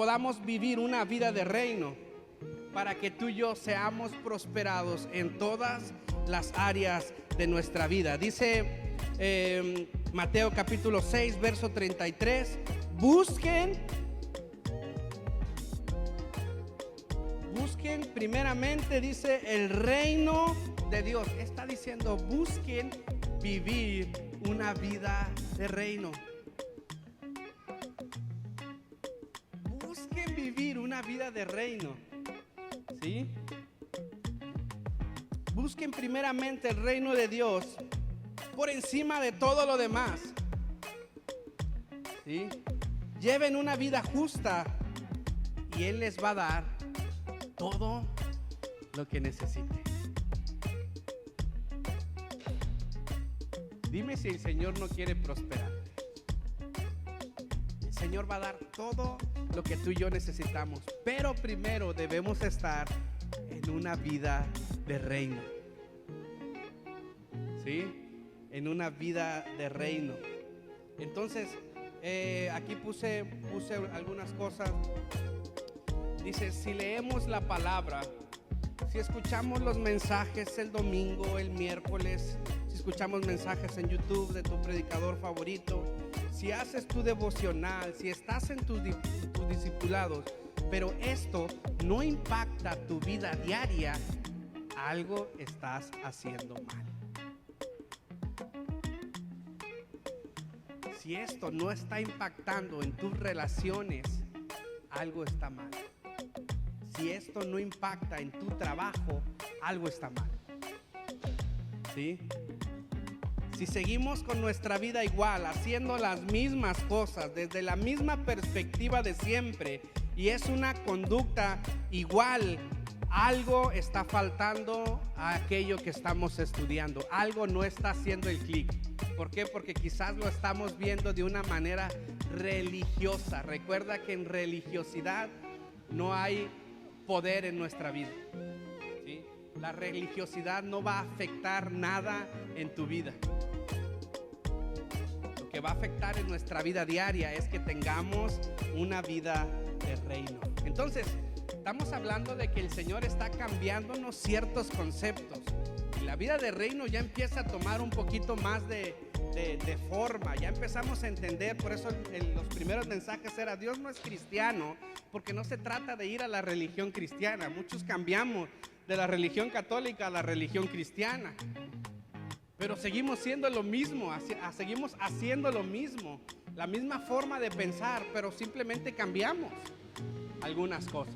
podamos vivir una vida de reino, para que tú y yo seamos prosperados en todas las áreas de nuestra vida. Dice Mateo capítulo 6, verso 33, busquen primeramente, dice, el reino de Dios. Está diciendo, busquen vivir una vida de reino. Busquen vivir una vida de reino. ¿Sí? Busquen primeramente el reino de Dios por encima de todo lo demás. ¿Sí? Lleven una vida justa y Él les va a dar todo lo que necesite. Dime si el Señor no quiere prosperarte. El Señor va a dar todo lo que tú y yo necesitamos, pero primero debemos estar en una vida de reino. ¿Sí? En una vida de reino. Entonces, aquí puse algunas cosas. Dice, si leemos la palabra, si escuchamos los mensajes el domingo, el miércoles, si escuchamos mensajes en YouTube de tu predicador favorito, si haces tu devocional, si estás en tus discipulados, pero esto no impacta tu vida diaria, algo estás haciendo mal. Si esto no está impactando en tus relaciones, algo está mal. Si esto no impacta en tu trabajo, algo está mal. ¿Sí? Si seguimos con nuestra vida igual, haciendo las mismas cosas, desde la misma perspectiva de siempre, y es una conducta igual, algo está faltando a aquello que estamos estudiando. Algo no está haciendo el clic. ¿Por qué? Porque quizás lo estamos viendo de una manera religiosa. Recuerda que en religiosidad no hay poder en nuestra vida. ¿Sí? La religiosidad no va a afectar nada en tu vida. Lo que va a afectar en nuestra vida diaria es que tengamos una vida de reino. Entonces, estamos hablando de que el Señor está cambiándonos ciertos conceptos. Y la vida de reino ya empieza a tomar un poquito más de forma. Ya empezamos a entender. Por eso los primeros mensajes era: Dios no es cristiano, porque no se trata de ir a la religión cristiana. Muchos cambiamos de la religión católica a la religión cristiana, pero seguimos siendo lo mismo, seguimos haciendo lo mismo, la misma forma de pensar, pero simplemente cambiamos algunas cosas.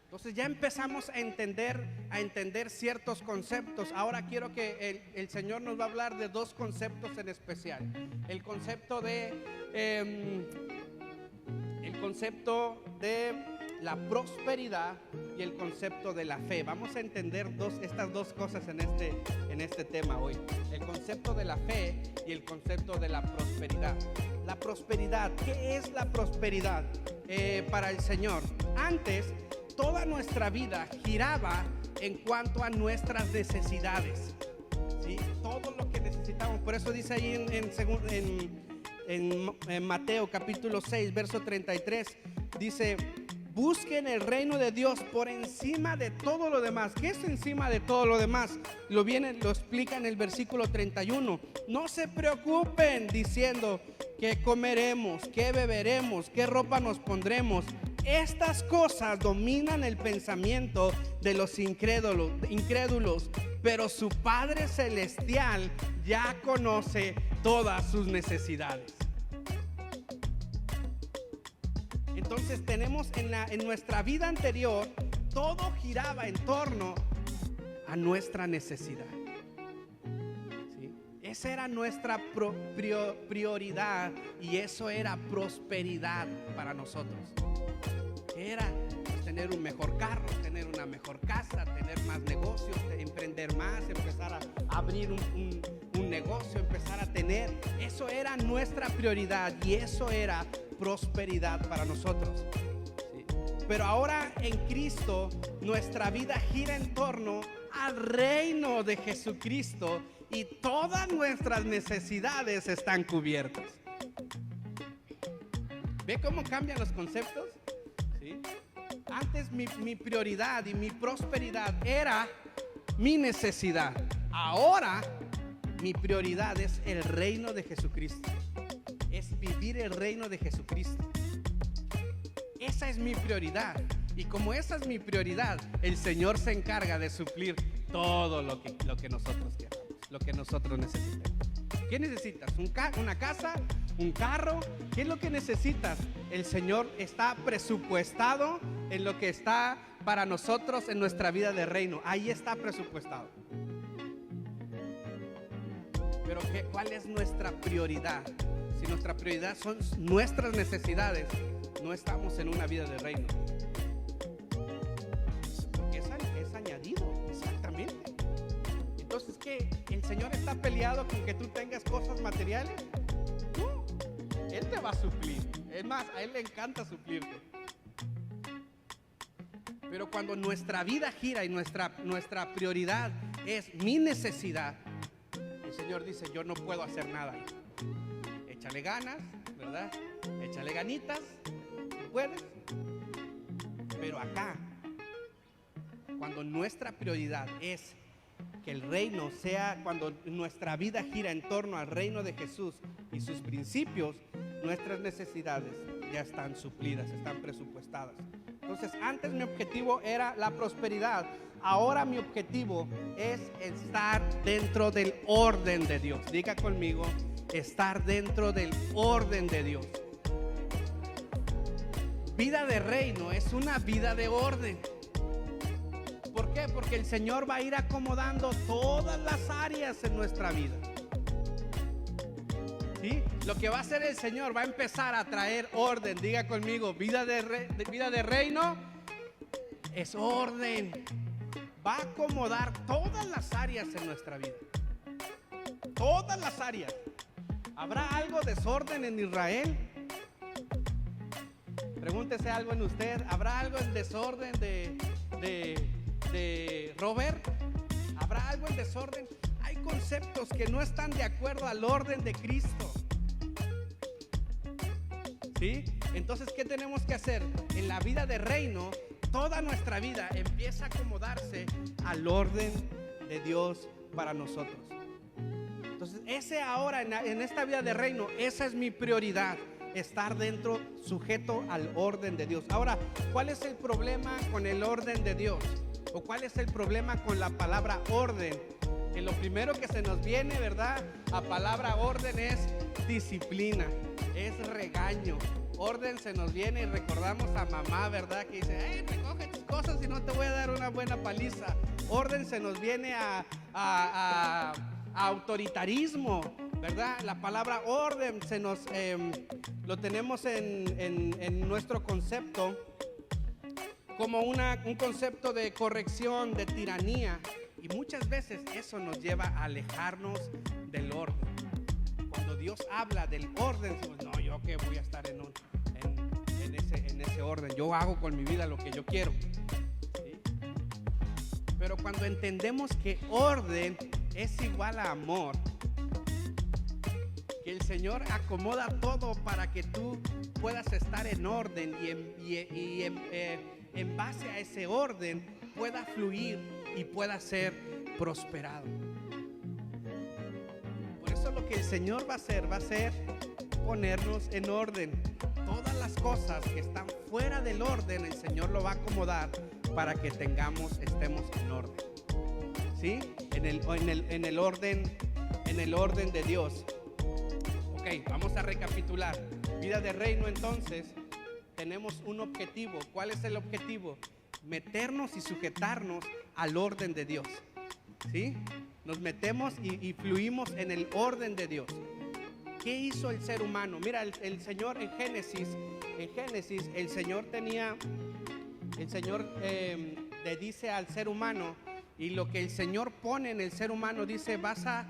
Entonces ya empezamos a entender ciertos conceptos. Ahora quiero que el Señor nos va a hablar de dos conceptos en especial. El concepto de la prosperidad y el concepto de la fe. Vamos a entender estas dos cosas en este tema hoy. El concepto de la fe y el concepto de la prosperidad. La prosperidad, ¿qué es la prosperidad para el Señor? Antes, toda nuestra vida giraba en cuanto a nuestras necesidades, ¿sí? Todo lo que necesitamos. Por eso dice ahí en Mateo capítulo 6, verso 33, dice: busquen el reino de Dios por encima de todo lo demás. ¿Qué es encima de todo lo demás? Lo explica en el versículo 31. No se preocupen diciendo: ¿qué comeremos? ¿Qué beberemos? ¿Qué ropa nos pondremos? Estas cosas dominan el pensamiento de los incrédulos, pero su Padre Celestial ya conoce todas sus necesidades. Entonces tenemos en nuestra vida anterior, todo giraba en torno a nuestra necesidad. ¿Sí? Esa era nuestra prioridad, y eso era prosperidad para nosotros. Era tener un mejor carro, tener una mejor casa, tener más negocios, emprender más, empezar a abrir un negocio, empezar a tener. Eso era nuestra prioridad y eso era prosperidad para nosotros. ¿Sí? Pero ahora en Cristo nuestra vida gira en torno al reino de Jesucristo y todas nuestras necesidades están cubiertas. ¿Ve cómo cambian los conceptos? ¿Sí? Antes mi prioridad y mi prosperidad era mi necesidad. Ahora mi prioridad es el reino de Jesucristo. Es vivir el reino de Jesucristo. Esa es mi prioridad. Y como esa es mi prioridad, el Señor se encarga de suplir todo lo que nosotros queramos, lo que nosotros necesitemos. ¿Qué necesitas? ¿Una casa? ¿Un carro? ¿Qué es lo que necesitas? El Señor está presupuestado en lo que está para nosotros en nuestra vida de reino. Ahí está presupuestado. Pero ¿cuál es nuestra prioridad? Si nuestra prioridad son nuestras necesidades, no estamos en una vida de reino. Porque es añadido, exactamente. Entonces, ¿qué? ¿El Señor está peleado con que tú tengas cosas materiales? No, Él te va a suplir. Es más, a Él le encanta suplirte. Pero cuando nuestra vida gira y nuestra prioridad es mi necesidad, el Señor dice, yo no puedo hacer nada. Échale ganas, ¿verdad? Échale ganitas, puedes. Pero acá, cuando nuestra prioridad es que el reino sea, cuando nuestra vida gira en torno al reino de Jesús y sus principios, nuestras necesidades ya están suplidas, están presupuestadas. Entonces, antes mi objetivo era la prosperidad. Ahora mi objetivo es estar dentro del orden de Dios. Diga conmigo, estar dentro del orden de Dios. Vida de reino es una vida de orden. ¿Por qué? Porque el Señor va a ir acomodando todas las áreas en nuestra vida. ¿Sí? Lo que va a hacer el Señor va a empezar a traer orden. Diga conmigo, vida de reino es orden. Va a acomodar todas las áreas en nuestra vida. Todas las áreas. ¿Habrá algo desorden en Israel? Pregúntese algo en usted. ¿Habrá algo en desorden de Robert? ¿Habrá algo en desorden? Hay conceptos que no están de acuerdo al orden de Cristo. ¿Sí? Entonces, ¿qué tenemos que hacer? En la vida de reino, toda nuestra vida empieza a acomodarse al orden de Dios para nosotros. Entonces, ese ahora en esta vida de reino, esa es mi prioridad, estar dentro, sujeto al orden de Dios. Ahora, ¿cuál es el problema con el orden de Dios? ¿O cuál es el problema con la palabra orden? Que lo primero que se nos viene, ¿verdad? A palabra orden es disciplina, es regaño. Orden se nos viene y recordamos a mamá, ¿verdad? Que dice, hey, recoge tus cosas y no te voy a dar una buena paliza. Orden se nos viene a autoritarismo, ¿verdad? La palabra orden se nos lo tenemos en nuestro concepto como un concepto de corrección, de tiranía, y muchas veces eso nos lleva a alejarnos del orden. Cuando Dios habla del orden, decimos, no, yo que voy a estar en ese orden, yo hago con mi vida lo que yo quiero. ¿Sí? Pero cuando entendemos que orden es igual a amor, que el Señor acomoda todo para que tú puedas estar en orden y en base a ese orden pueda fluir y pueda ser prosperado. Por eso lo que el Señor va a hacer ponernos en orden. Todas las cosas que están fuera del orden, el Señor lo va a acomodar para que estemos en orden. ¿Sí? En el orden de Dios. Ok, vamos a recapitular. Vida de reino, entonces, tenemos un objetivo. ¿Cuál es el objetivo? Meternos y sujetarnos al orden de Dios. ¿Sí? Nos metemos y fluimos en el orden de Dios. ¿Qué hizo el ser humano? Mira, el Señor en Génesis, el Señor le dice al ser humano, y lo que el Señor pone en el ser humano, dice, vas a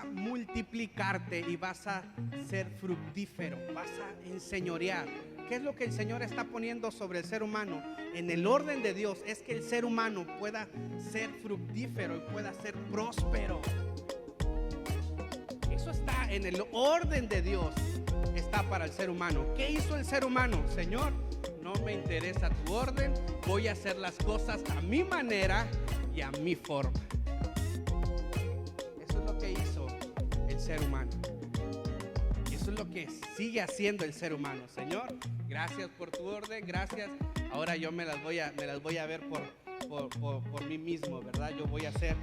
multiplicarte y vas a ser fructífero, vas a enseñorear. ¿Qué es lo que el Señor está poniendo sobre el ser humano? En el orden de Dios es que el ser humano pueda ser fructífero y pueda ser próspero. Eso está en el orden de Dios. está para el ser humano. ¿Qué hizo el ser humano? Señor, no me interesa tu orden, voy a hacer las cosas a mi manera y a mi forma. Eso es lo que hizo el ser humano. Y eso es lo que sigue haciendo el ser humano. Señor, gracias por tu orden, gracias. Ahora yo me las voy a ver por mí mismo, ¿verdad? Yo voy a hacer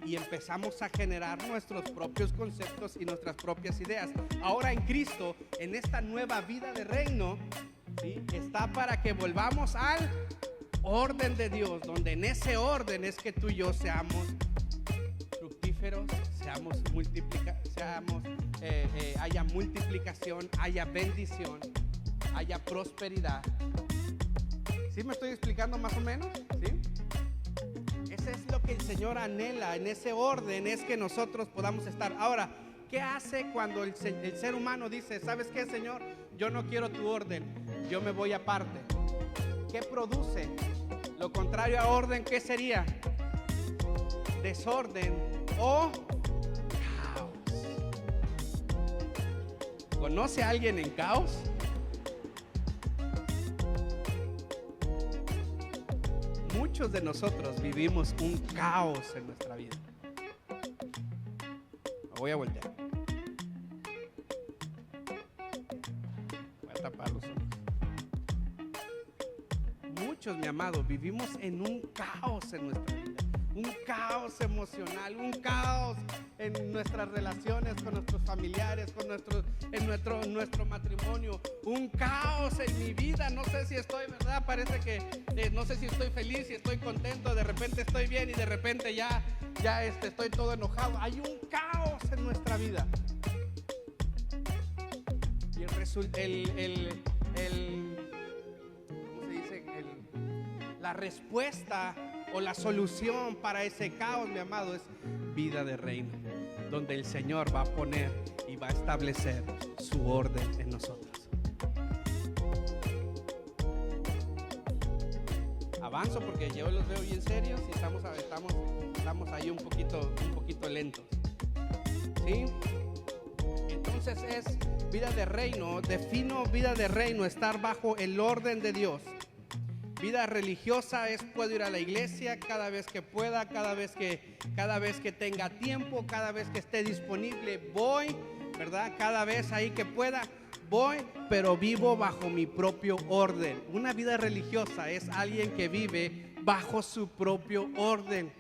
y empezamos a generar nuestros propios conceptos y nuestras propias ideas. Ahora en Cristo, en esta nueva vida de reino, ¿sí?, está para que volvamos al orden de Dios, donde en ese orden es que tú y yo seamos fructíferos, haya multiplicación, haya bendición, haya prosperidad. ¿Sí me estoy explicando más o menos? ¿Sí? Ese es lo que el Señor anhela. En ese orden es que nosotros podamos estar. Ahora, ¿qué hace cuando el ser humano dice, ¿sabes qué, Señor? Yo no quiero tu orden, yo me voy aparte. ¿Qué produce? Lo contrario a orden, ¿qué sería? Desorden o caos. ¿Conoce a alguien en caos? Muchos de nosotros vivimos un caos en nuestra vida. Me voy a voltear. Voy a tapar los ojos. Muchos, mi amado, vivimos en un caos en nuestra vida. Un caos emocional, un caos en nuestras relaciones con nuestros familiares, en nuestro matrimonio, un caos en mi vida. No sé si estoy, ¿verdad? Parece que no sé si estoy feliz, si estoy contento, de repente estoy bien y de repente ya estoy todo enojado. Hay un caos en nuestra vida. Y ¿cómo se dice? La respuesta o la solución para ese caos, mi amado, es vida de reino, donde el Señor va a poner y va a establecer su orden en nosotros. Avanzo porque yo los veo bien serios y estamos ahí un poquito lentos. ¿Sí? Entonces es vida de reino. Defino vida de reino, estar bajo el orden de Dios. Vida religiosa es puedo ir a la iglesia cada vez que pueda, cada vez que tenga tiempo, cada vez que esté disponible voy, ¿verdad? Cada vez ahí que pueda voy, pero vivo bajo mi propio orden. Una vida religiosa es alguien que vive bajo su propio orden.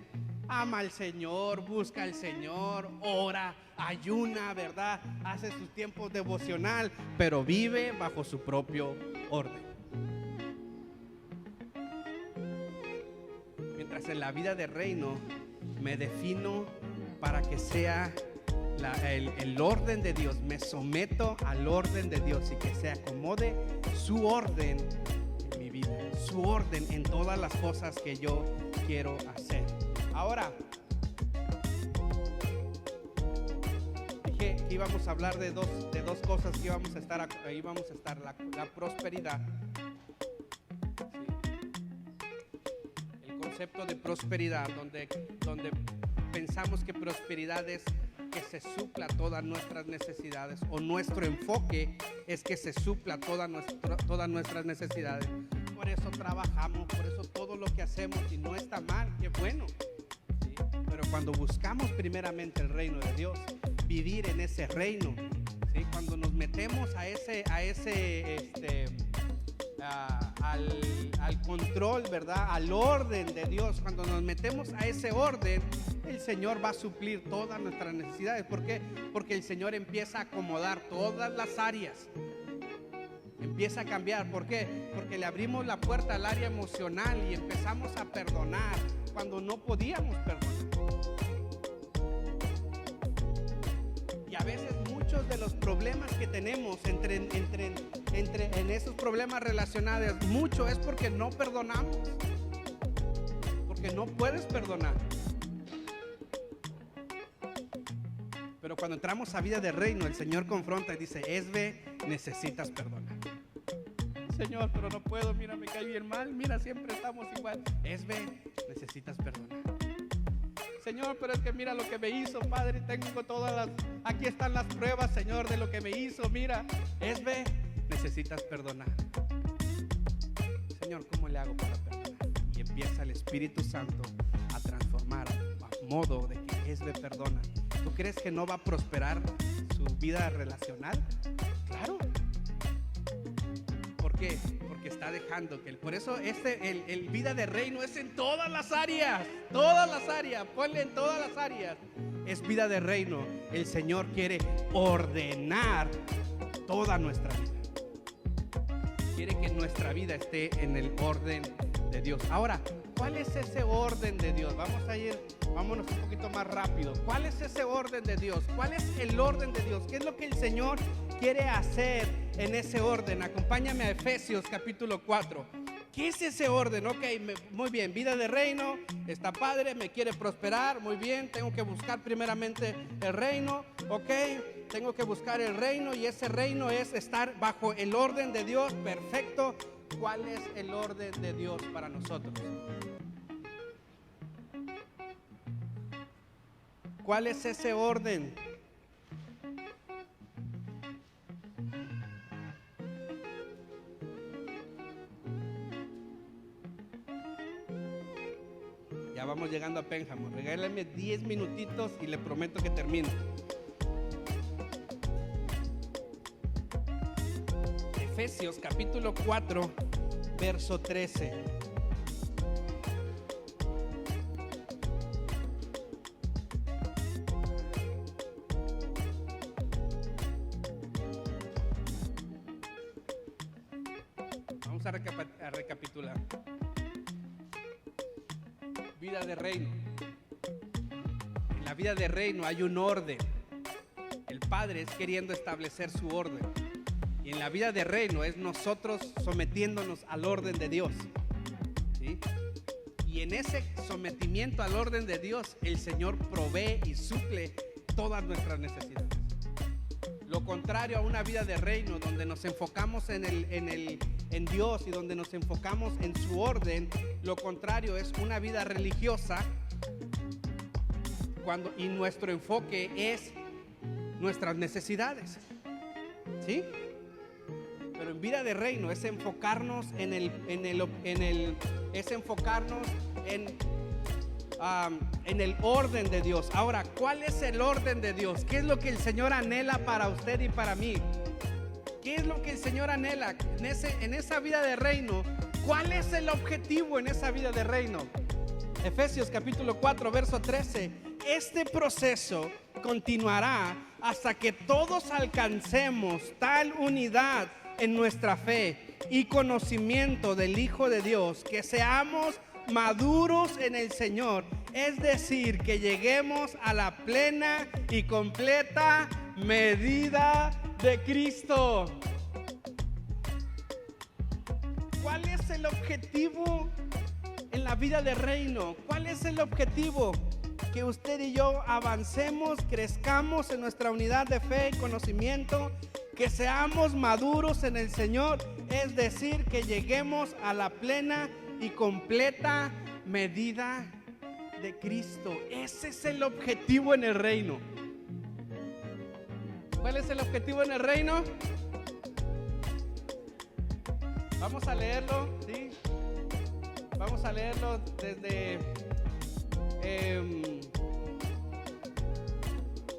Ama al Señor, busca al Señor, ora, ayuna, ¿verdad? Hace sus tiempos devocional, pero vive bajo su propio orden. Mientras en la vida de reino me defino para que sea el orden de Dios, me someto al orden de Dios y que se acomode su orden en mi vida, su orden en todas las cosas que yo quiero hacer. Ahora, dije que íbamos a hablar de dos cosas que íbamos a estar la prosperidad. Concepto de prosperidad, donde pensamos que prosperidad es que se supla todas nuestras necesidades, o nuestro enfoque es que se supla todas nuestras necesidades. Por eso trabajamos, por eso todo lo que hacemos, y no está mal, qué bueno, ¿sí? Pero cuando buscamos primeramente el reino de Dios, vivir en ese reino, ¿sí? Cuando nos metemos al control, ¿verdad? Al orden de Dios, cuando nos metemos a ese orden, el Señor va a suplir todas nuestras necesidades. ¿Por qué? Porque el Señor empieza a acomodar todas las áreas, empieza a cambiar. ¿Por qué? Porque le abrimos la puerta al área emocional y empezamos a perdonar cuando no podíamos perdonar. Y a veces muchos de los problemas que tenemos en esos problemas relacionados, mucho es porque no perdonamos, porque no puedes perdonar. Pero cuando entramos a vida de reino, el Señor confronta y dice: Esbe, necesitas perdonar. Señor, pero no puedo, mira, me cae bien mal, mira, siempre estamos igual. Esbe, necesitas perdonar. Señor, pero es que mira lo que me hizo, Padre, tengo aquí están las pruebas, Señor, de lo que me hizo, mira, necesitas perdonar. Señor, ¿cómo le hago para perdonar? Y empieza el Espíritu Santo a transformar a modo de que Esbe perdona. ¿Tú crees que no va a prosperar su vida relacional? Claro. ¿Por qué? Porque está dejando que por eso el vida de reino es en todas las áreas, ponle en todas las áreas. Es vida de reino. El Señor quiere ordenar toda nuestra vida. Quiere que nuestra vida esté en el orden de Dios. Ahora, ¿cuál es ese orden de Dios? Vámonos un poquito más rápido. ¿Cuál es ese orden de Dios? ¿Cuál es el orden de Dios? ¿Qué es lo que el Señor quiere hacer en ese orden? Acompáñame a Efesios capítulo 4. ¿Qué es ese orden? Ok, muy bien, vida de reino, está padre, me quiere prosperar, muy bien, tengo que buscar primeramente el reino, ok, tengo que buscar el reino y ese reino es estar bajo el orden de Dios, perfecto. ¿Cuál es el orden de Dios para nosotros? ¿Cuál es ese orden? Ya vamos llegando a Pénjamo. Regálame 10 minutitos y le prometo que termino. Efesios capítulo 4, verso 13. Vamos a recapitular. Vida de reino. En la vida de reino hay un orden. El Padre es queriendo establecer su orden. Y en la vida de reino es nosotros sometiéndonos al orden de Dios, ¿sí? Y en ese sometimiento al orden de Dios, el Señor provee y suple todas nuestras necesidades. Lo contrario a una vida de reino donde nos enfocamos en Dios y donde nos enfocamos en su orden, lo contrario es una vida religiosa y nuestro enfoque es nuestras necesidades, ¿sí? Pero en vida de reino es enfocarnos es enfocarnos en el orden de Dios. Ahora, ¿cuál es el orden de Dios? ¿Qué es lo que el Señor anhela para usted y para mí? ¿Qué es lo que el Señor anhela en esa vida de reino? ¿Cuál es el objetivo en esa vida de reino? Efesios capítulo 4, verso 13. Este proceso continuará hasta que todos alcancemos tal unidad en nuestra fe y conocimiento del Hijo de Dios, que seamos maduros en el Señor, es decir, que lleguemos a la plena y completa medida de Cristo. ¿Cuál es el objetivo en la vida de reino? ¿Cuál es el objetivo? Que usted y yo avancemos, crezcamos en nuestra unidad de fe y conocimiento, que seamos maduros en el Señor, es decir, que lleguemos a la plena y completa medida de Cristo. Ese es el objetivo en el reino. ¿Cuál es el objetivo en el reino? Vamos a leerlo, ¿sí? Vamos a leerlo desde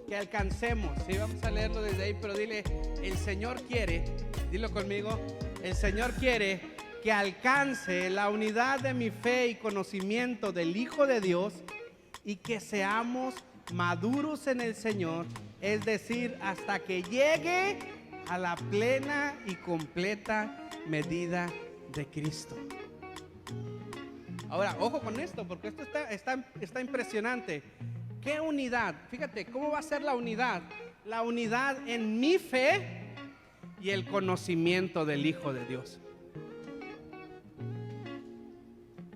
que alcancemos, ¿sí? Vamos a leerlo desde ahí, pero dile, el Señor quiere, dilo conmigo, el Señor quiere que alcance la unidad de mi fe y conocimiento del Hijo de Dios y que seamos maduros en el Señor, es decir, hasta que llegue a la plena y completa medida de Cristo. Ahora, ojo con esto, porque esto está impresionante. ¿Qué unidad? Fíjate, ¿cómo va a ser la unidad? La unidad en mi fe y el conocimiento del Hijo de Dios.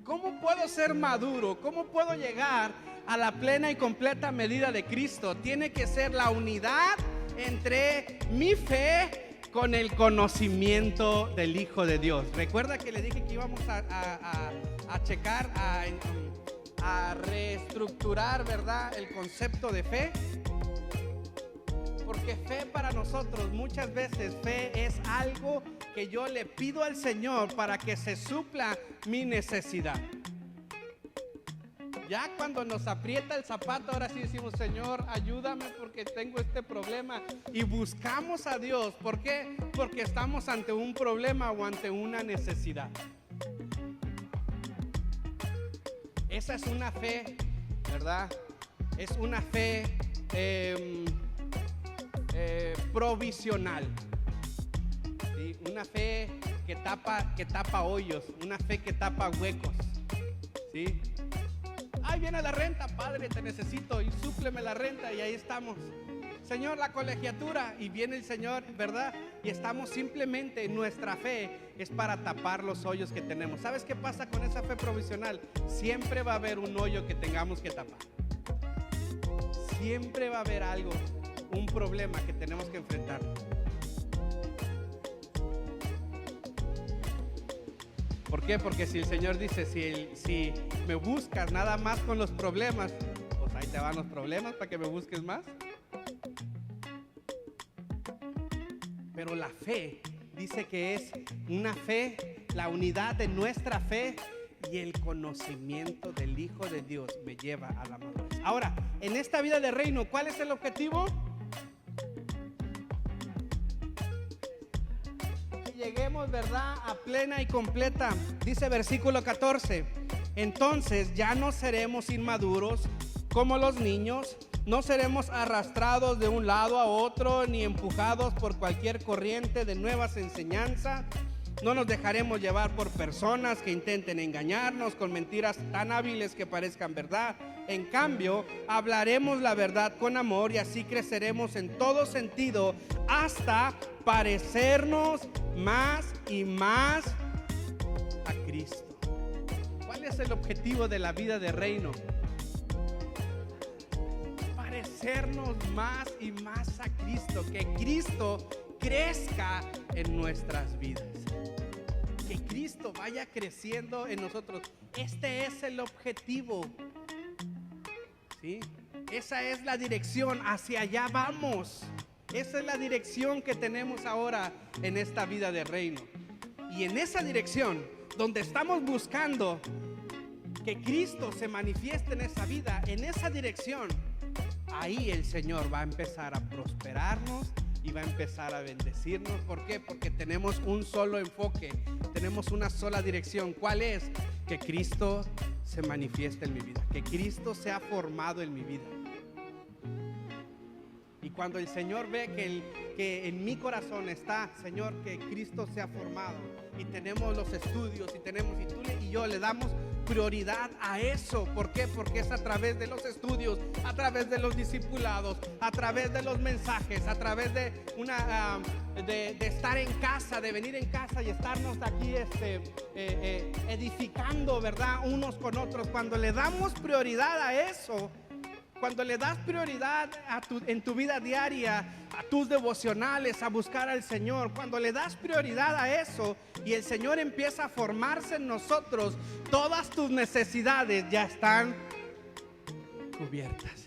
¿Cómo puedo ser maduro? ¿Cómo puedo llegar a la plena y completa medida de Cristo? Tiene que ser la unidad entre mi fe con el conocimiento del Hijo de Dios. Recuerda que le dije que íbamos a checar, a reestructurar, ¿verdad?, el concepto de fe. Porque fe para nosotros, muchas veces fe es algo que yo le pido al Señor para que se supla mi necesidad. Ya cuando nos aprieta el zapato, ahora sí decimos: Señor, ayúdame porque tengo este problema. Y buscamos a Dios. ¿Por qué? Porque estamos ante un problema o ante una necesidad. Esa es una fe, ¿verdad? Es una fe provisional, ¿sí? Una fe que tapa hoyos, una fe que tapa huecos, ¿sí? Ahí viene la renta, Padre, te necesito y súpleme la renta, y ahí estamos. Señor, la colegiatura, y viene el Señor, ¿verdad? Y estamos simplemente, nuestra fe es para tapar los hoyos que tenemos. ¿Sabes qué pasa con esa fe provisional? Siempre va a haber un hoyo que tengamos que tapar. Siempre va a haber algo, un problema que tenemos que enfrentar. ¿Por qué? Porque si el Señor dice, si me buscas nada más con los problemas, pues ahí te van los problemas para que me busques más. Pero la fe dice que es una fe, la unidad de nuestra fe y el conocimiento del Hijo de Dios me lleva a la madurez. Ahora, en esta vida de reino, ¿cuál es el objetivo? Lleguemos, ¿verdad?, a plena y completa. Dice versículo 14: entonces ya no seremos inmaduros como los niños, no seremos arrastrados de un lado a otro, ni empujados por cualquier corriente de nuevas enseñanzas. No nos dejaremos llevar por personas que intenten engañarnos con mentiras tan hábiles que parezcan verdad. En cambio, hablaremos la verdad con amor, y así creceremos en todo sentido hasta parecernos más y más a Cristo. ¿Cuál es el objetivo de la vida de reino? Parecernos más y más a Cristo, que Cristo crezca en nuestras vidas, que Cristo vaya creciendo en nosotros. Este es el objetivo, ¿sí? Esa es la dirección, hacia allá vamos. Esa es la dirección que tenemos ahora en esta vida de reino. Y en esa dirección, donde estamos buscando que Cristo se manifieste en esa vida, en esa dirección, ahí el Señor va a empezar a prosperarnos y va a empezar a bendecirnos. ¿Por qué? Porque tenemos un solo enfoque, tenemos una sola dirección. ¿Cuál es? Que Cristo se manifieste en mi vida, que Cristo sea formado en mi vida. Y cuando el Señor ve que en mi corazón está, Señor, que Cristo sea formado, y tenemos los estudios, y tú y yo le damos prioridad a eso. ¿Por qué? Porque es a través de los estudios, a través de los discipulados, a través de los mensajes, a través de de estar en casa, de venir en casa y estarnos aquí edificando, ¿verdad?, unos con otros. Cuando le damos prioridad a eso, cuando le das prioridad en tu vida diaria, a tus devocionales, a buscar al Señor, cuando le das prioridad a eso y el Señor empieza a formarse en nosotros, todas tus necesidades ya están cubiertas.